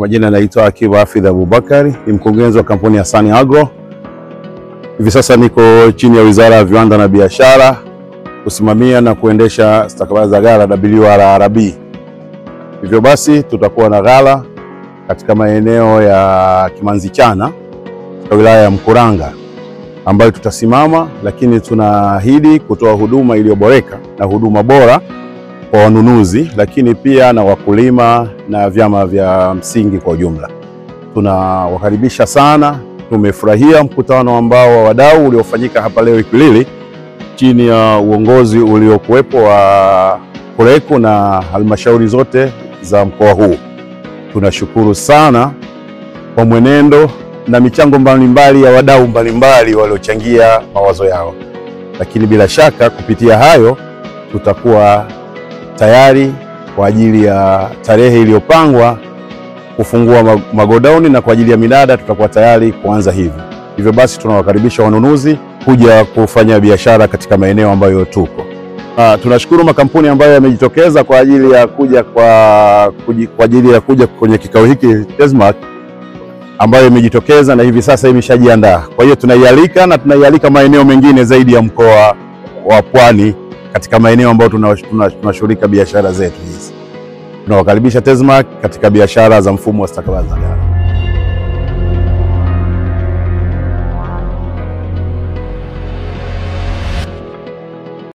Kwa majina naitwa Akibu Hafidh Abubakari, ni mkurugenzi wa kampuni ya Sunny Agro. Hivi sasa niko chini ya Wizara ya Viwanda na Biashara kusimamia na kuendesha stakabadhi za ghala WRRB. Hivyo basi tutakuwa na ghala katika maeneo ya Kimanzichana katika wilaya ya Mkuranga ambayo tutasimama, lakini tunaahidi kutoa huduma iliyoboreka na huduma bora kwa wanunuzi, lakini pia na wakulima na vyama vya msingi kwa ujumla. Tunawakaribisha sana. Tumefurahia mkutano ambao wa wadau uliofanyika hapa leo Ikwiriri chini ya uongozi uliokuwepo wa Kureku na halmashauri zote za mkoa huu. Tunashukuru sana kwa mwenendo na michango mbalimbali ya wadau mbalimbali waliochangia mawazo yao, lakini bila shaka kupitia hayo tutakuwa tayari kwa ajili ya tarehe iliyopangwa kufungua magodauni, na kwa ajili ya minada tutakuwa tayari kuanza hivi. Hivyo basi tunawakaribisha wanunuzi kuja kufanya biashara katika maeneo ambayo tupo. Tunashukuru makampuni ambayo yamejitokeza kwa ajili ya kuja kwenye kikao hiki TESMAC, ambayo imejitokeza na hivi sasa imeshajiandaa. Kwa hiyo tunaialika maeneo mengine zaidi ya mkoa wa Pwani katika maeneo ambayo tunashughulika biashara zetu hizi. Tunawakaribisha TESMAC katika biashara za mfumo wa stakabadhi za ghala.